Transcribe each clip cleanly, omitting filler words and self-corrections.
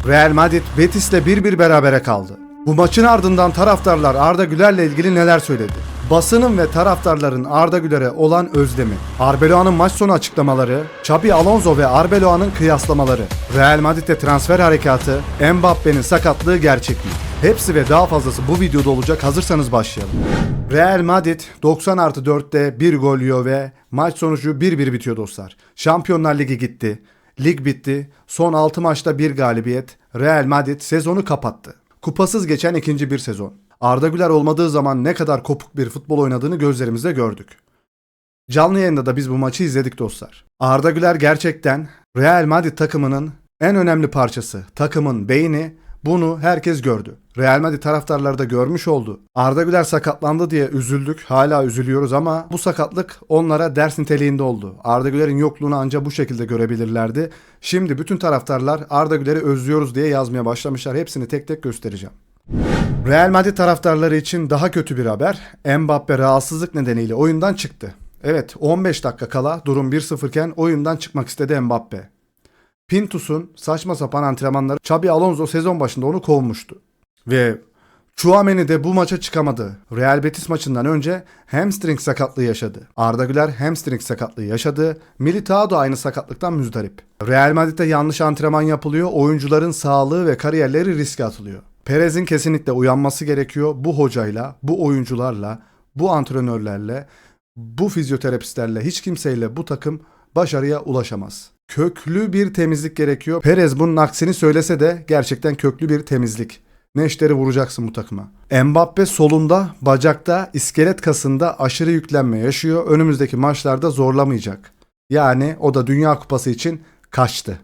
Real Madrid Betis'le 1-1 berabere kaldı. Bu maçın ardından taraftarlar Arda Güler'le ilgili neler söyledi? Basının ve taraftarların Arda Güler'e olan özlemi, Arbeloa'nın maç sonu açıklamaları, Xabi Alonso ve Arbeloa'nın kıyaslamaları, Real Madrid'de transfer harekatı, Mbappe'nin sakatlığı gerçek mi? Hepsi ve daha fazlası bu videoda olacak. Hazırsanız başlayalım. Real Madrid 90+4'te 1 gol yiyor ve maç sonucu 1-1 bitiyor dostlar. Şampiyonlar Ligi gitti. Lig bitti. Son 6 maçta 1 galibiyet. Real Madrid sezonu kapattı. Kupasız geçen ikinci bir sezon. Arda Güler olmadığı zaman ne kadar kopuk bir futbol oynadığını gözlerimizle gördük. Canlı yayında da biz bu maçı izledik dostlar. Arda Güler gerçekten Real Madrid takımının en önemli parçası. Takımın beyni. Bunu herkes gördü. Real Madrid taraftarları da görmüş oldu. Arda Güler sakatlandı diye üzüldük. Hala üzülüyoruz ama bu sakatlık onlara ders niteliğinde oldu. Arda Güler'in yokluğunu ancak bu şekilde görebilirlerdi. Şimdi bütün taraftarlar Arda Güler'i özlüyoruz diye yazmaya başlamışlar. Hepsini tek tek göstereceğim. Real Madrid taraftarları için daha kötü bir haber. Mbappe rahatsızlık nedeniyle oyundan çıktı. Evet, 15 dakika kala durum 1-0 iken oyundan çıkmak istedi Mbappe. Pintus'un saçma sapan antrenmanları Xabi Alonso sezon başında onu kovmuştu. Ve Tchouaméni de bu maça çıkamadı. Real Betis maçından önce hamstring sakatlığı yaşadı. Arda Güler hamstring sakatlığı yaşadı. Militao da aynı sakatlıktan müzdarip. Real Madrid'de yanlış antrenman yapılıyor. Oyuncuların sağlığı ve kariyerleri riske atılıyor. Perez'in kesinlikle uyanması gerekiyor. Bu hocayla, bu oyuncularla, bu antrenörlerle, bu fizyoterapistlerle, hiç kimseyle bu takım başarıya ulaşamaz. Köklü bir temizlik gerekiyor. Perez bunun aksini söylese de gerçekten köklü bir temizlik. Neşteri vuracaksın bu takıma. Mbappe solunda, bacakta, iskelet kasında aşırı yüklenme yaşıyor. Önümüzdeki maçlarda zorlamayacak. Yani o da Dünya Kupası için kaçtı.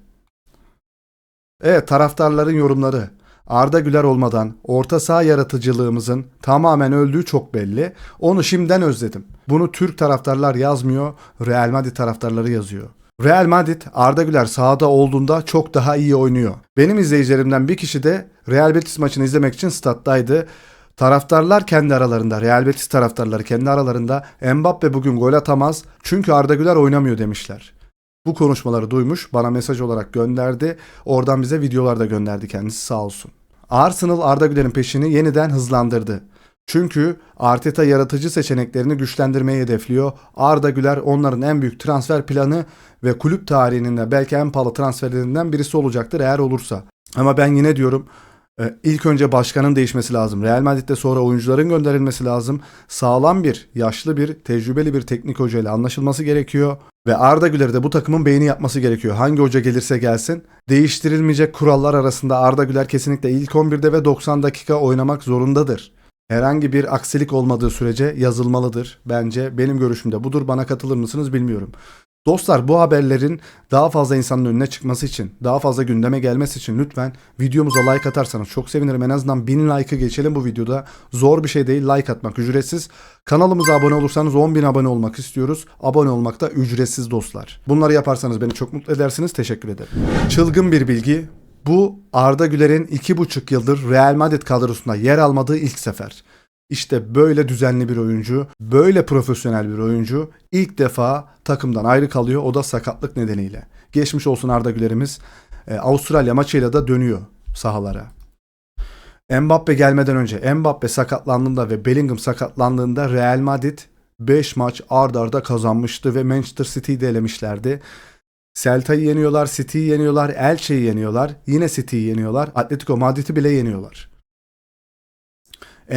Evet, taraftarların yorumları. Arda Güler olmadan orta saha yaratıcılığımızın tamamen öldüğü çok belli. Onu şimdiden özledim. Bunu Türk taraftarlar yazmıyor, Real Madrid taraftarları yazıyor. Real Madrid Arda Güler sahada olduğunda çok daha iyi oynuyor. Benim izleyicilerimden bir kişi de Real Betis maçını izlemek için stattaydı. Taraftarlar kendi aralarında, Real Betis taraftarları kendi aralarında Mbappe bugün gol atamaz çünkü Arda Güler oynamıyor demişler. Bu konuşmaları duymuş, bana mesaj olarak gönderdi. Oradan bize videolar da gönderdi kendisi, sağ olsun. Arsenal Arda Güler'in peşini yeniden hızlandırdı. Çünkü Arteta yaratıcı seçeneklerini güçlendirmeyi hedefliyor. Arda Güler onların en büyük transfer planı ve kulüp tarihinin de belki en pahalı transferlerinden birisi olacaktır eğer olursa. Ama ben yine diyorum, ilk önce başkanın değişmesi lazım. Real Madrid'de sonra oyuncuların gönderilmesi lazım. Sağlam bir, yaşlı bir, tecrübeli bir teknik hocayla anlaşılması gerekiyor. Ve Arda Güler'i de bu takımın beyni yapması gerekiyor. Hangi hoca gelirse gelsin. Değiştirilmeyecek kurallar arasında Arda Güler kesinlikle ilk 11'de ve 90 dakika oynamak zorundadır. Herhangi bir aksilik olmadığı sürece yazılmalıdır. Bence benim görüşümde budur. Bana katılır mısınız bilmiyorum. Dostlar, bu haberlerin daha fazla insanın önüne çıkması için, daha fazla gündeme gelmesi için lütfen videomuza like atarsanız çok sevinirim. En azından 1000 like'ı geçelim bu videoda. Zor bir şey değil, like atmak ücretsiz. Kanalımıza abone olursanız 10.000 abone olmak istiyoruz. Abone olmak da ücretsiz dostlar. Bunları yaparsanız beni çok mutlu edersiniz. Teşekkür ederim. Çılgın bir bilgi. Bu Arda Güler'in 2,5 yıldır Real Madrid kadrosunda yer almadığı ilk sefer. İşte böyle düzenli bir oyuncu, böyle profesyonel bir oyuncu ilk defa takımdan ayrı kalıyor, o da sakatlık nedeniyle. Geçmiş olsun Arda Güler'imiz. Avustralya maçıyla da dönüyor sahalara. Mbappe gelmeden önce, Mbappe sakatlandığında ve Bellingham sakatlandığında Real Madrid 5 maç ard arda kazanmıştı ve Manchester City'yi de elemişlerdi. Celta'yı yeniyorlar, City'yi yeniyorlar, Elche'yi yeniyorlar, yine City'yi yeniyorlar, Atletico Madrid'i bile yeniyorlar.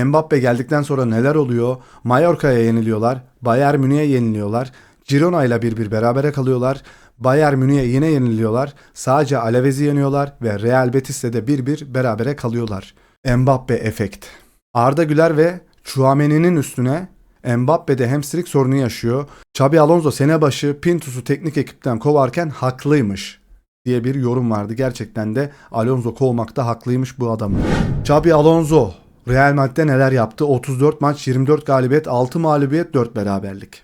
Mbappe geldikten sonra neler oluyor? Mallorca'ya yeniliyorlar, Bayern Münih'e yeniliyorlar, Girona ile 1-1 berabere kalıyorlar, Bayern Münih'e yine yeniliyorlar, sadece Alaves'i yeniyorlar ve Real Betis'le de 1-1 berabere kalıyorlar. Mbappe efekt. Arda Güler ve Tchouaméni'nin üstüne Mbappe de hamstring sorunu yaşıyor. Xabi Alonso sene başı Pintus'u teknik ekipten kovarken haklıymış diye bir yorum vardı. Gerçekten de Alonso kovmakta haklıymış bu adamı. Xabi Alonso Real Madrid'de neler yaptı? 34 maç, 24 galibiyet, 6 mağlubiyet, 4 beraberlik.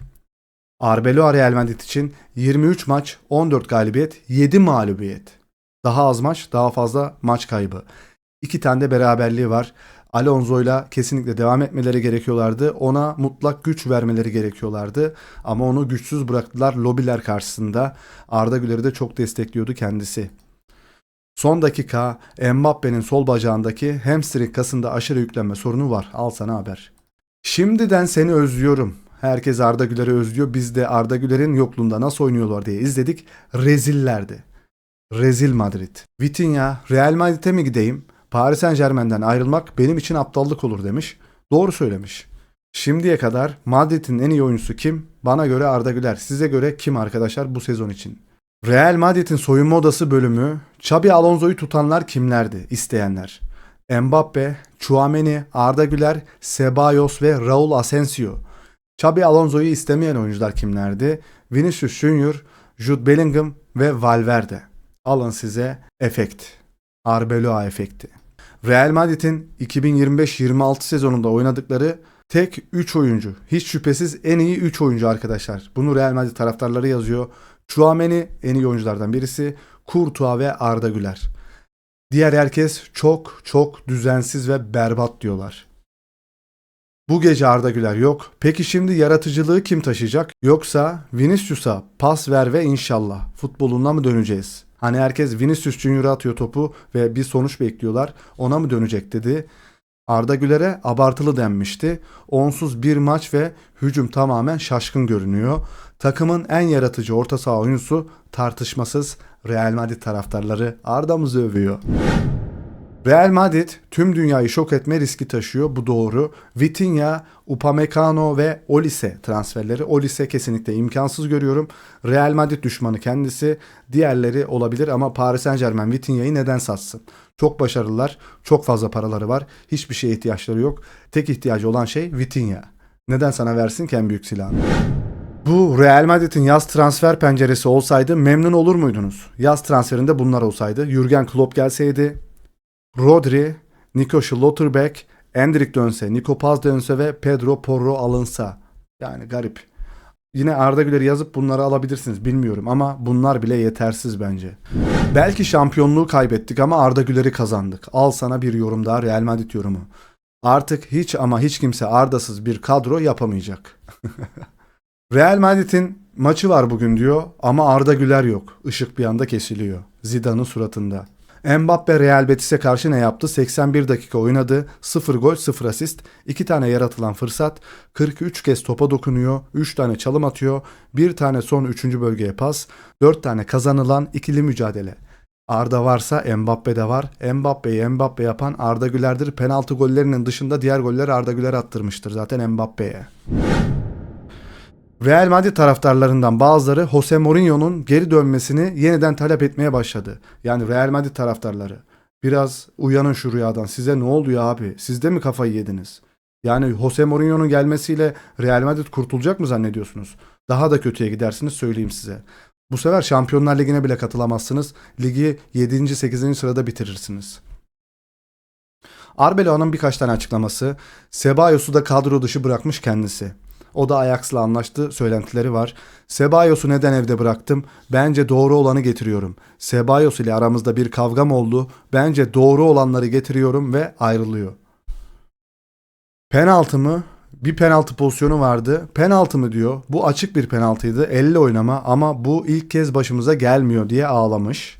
Arbeloa Real Madrid için 23 maç, 14 galibiyet, 7 mağlubiyet. Daha az maç, daha fazla maç kaybı. 2 tane de beraberliği var. Alonso'yla kesinlikle devam etmeleri gerekiyorlardı. Ona mutlak güç vermeleri gerekiyorlardı. Ama onu güçsüz bıraktılar lobiler karşısında. Arda Güler'i de çok destekliyordu kendisi. Son dakika Mbappe'nin sol bacağındaki hamstring kasında aşırı yüklenme sorunu var. Al sana haber. Şimdiden seni özlüyorum. Herkes Arda Güler'i özlüyor. Biz de Arda Güler'in yokluğunda nasıl oynuyorlar diye izledik. Rezillerdi. Rezil Madrid. Vitinha, Real Madrid'e mi gideyim? Paris Saint-Germain'den ayrılmak benim için aptallık olur demiş. Doğru söylemiş. Şimdiye kadar Madrid'in en iyi oyuncusu kim? Bana göre Arda Güler. Size göre kim arkadaşlar bu sezon için? Real Madrid'in soyunma odası bölümü, Xabi Alonso'yu tutanlar kimlerdi? İsteyenler. Mbappe, Tchouaméni, Arda Güler, Ceballos ve Raul Asensio. Xabi Alonso'yu istemeyen oyuncular kimlerdi? Vinicius Junior, Jude Bellingham ve Valverde. Alın size efekt. Arbeloa efekti. Real Madrid'in 2025-26 sezonunda oynadıkları tek 3 oyuncu. Hiç şüphesiz en iyi 3 oyuncu arkadaşlar. Bunu Real Madrid taraftarları yazıyor. Tchouaméni en iyi oyunculardan birisi. Courtois ve Arda Güler. Diğer herkes çok çok düzensiz ve berbat diyorlar. Bu gece Arda Güler yok. Peki şimdi yaratıcılığı kim taşıyacak? Yoksa Vinicius'a pas ver ve inşallah futboluna mı döneceğiz? Hani herkes Vinicius Junior'a atıyor topu ve bir sonuç bekliyorlar. Ona mı dönecek dedi. Arda Güler'e abartılı denmişti. Onsuz bir maç ve hücum tamamen şaşkın görünüyor. Takımın en yaratıcı orta saha oyuncusu tartışmasız Real Madrid taraftarları Arda'mızı övüyor. Real Madrid tüm dünyayı şok etme riski taşıyor. Bu doğru. Vitinha, Upamecano ve Olise transferleri. Olise kesinlikle imkansız görüyorum. Real Madrid düşmanı kendisi. Diğerleri olabilir ama Paris Saint-Germain Vitinha'yı neden satsın? Çok başarılılar. Çok fazla paraları var. Hiçbir şeye ihtiyaçları yok. Tek ihtiyacı olan şey Vitinha. Neden sana versin ki en büyük silahını? Bu Real Madrid'in yaz transfer penceresi olsaydı memnun olur muydunuz? Yaz transferinde bunlar olsaydı. Jürgen Klopp gelseydi. Rodri, Nico Schlotterbeck, Endrick dönse, Nico Paz dönse ve Pedro Porro alınsa. Yani garip. Yine Arda Güler'i yazıp bunları alabilirsiniz bilmiyorum ama bunlar bile yetersiz bence. Belki şampiyonluğu kaybettik ama Arda Güler'i kazandık. Al sana bir yorum daha Real Madrid yorumu. Artık hiç ama hiç kimse Arda'sız bir kadro yapamayacak. Real Madrid'in maçı var bugün diyor ama Arda Güler yok. Işık bir anda kesiliyor. Zidane'ın suratında. Mbappe Real Betis'e karşı ne yaptı? 81 dakika oynadı. 0 gol 0 asist. 2 tane yaratılan fırsat. 43 kez topa dokunuyor. 3 tane çalım atıyor. 1 tane son 3. bölgeye pas. 4 tane kazanılan ikili mücadele. Arda varsa Mbappe de var. Mbappe'yi Mbappe yapan Arda Güler'dir. Penaltı gollerinin dışında diğer golleri Arda Güler attırmıştır zaten Mbappe'ye. Real Madrid taraftarlarından bazıları Jose Mourinho'nun geri dönmesini yeniden talep etmeye başladı. Yani Real Madrid taraftarları. Biraz uyanın şu rüyadan. Size ne oldu ya abi? Siz de mi kafayı yediniz? Yani Jose Mourinho'nun gelmesiyle Real Madrid kurtulacak mı zannediyorsunuz? Daha da kötüye gidersiniz söyleyeyim size. Bu sefer Şampiyonlar Ligi'ne bile katılamazsınız. Ligi 7. 8. sırada bitirirsiniz. Arbeloa'nın birkaç tane açıklaması. Cebalos'u da kadro dışı bırakmış kendisi. O da Ajax'la anlaştı söylentileri var. Cebalos'u neden evde bıraktım? Bence doğru olanı getiriyorum. Ceballos ile aramızda bir kavgam oldu. Bence doğru olanları getiriyorum ve ayrılıyor. Penaltı mı? Bir penaltı pozisyonu vardı. Penaltı mı diyor. Bu açık bir penaltıydı. Elle oynama ama bu ilk kez başımıza gelmiyor diye ağlamış.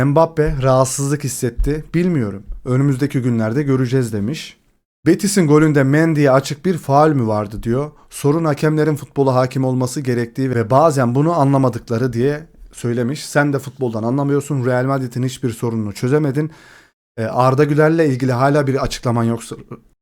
Mbappe rahatsızlık hissetti. Bilmiyorum. Önümüzdeki günlerde göreceğiz demiş. Betis'in golünde Mendy'ye açık bir faul mü vardı diyor. Sorun hakemlerin futbola hakim olması gerektiği ve bazen bunu anlamadıkları diye söylemiş. Sen de futboldan anlamıyorsun. Real Madrid'in hiçbir sorununu çözemedin. Arda Güler'le ilgili hala bir açıklaman yoksa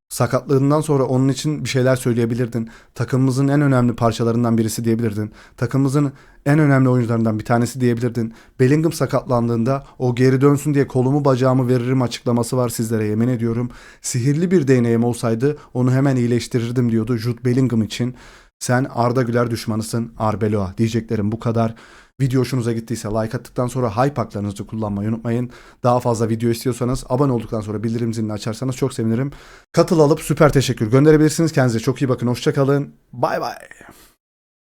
sakatlığından sonra onun için bir şeyler söyleyebilirdin. Takımımızın en önemli parçalarından birisi diyebilirdin. Takımımızın en önemli oyuncularından bir tanesi diyebilirdin. Bellingham sakatlandığında o geri dönsün diye kolumu bacağımı veririm açıklaması var sizlere yemin ediyorum. Sihirli bir değneğim olsaydı onu hemen iyileştirirdim diyordu Jude Bellingham için. Sen Arda Güler düşmanısın Arbeloa diyeceklerim bu kadar. Video hoşunuza gittiyse like attıktan sonra hype haklarınızı kullanmayı unutmayın. Daha fazla video istiyorsanız abone olduktan sonra bildirim zilini açarsanız çok sevinirim. Katıl alıp süper teşekkür gönderebilirsiniz. Kendinize çok iyi bakın. Hoşça kalın. Bay bay.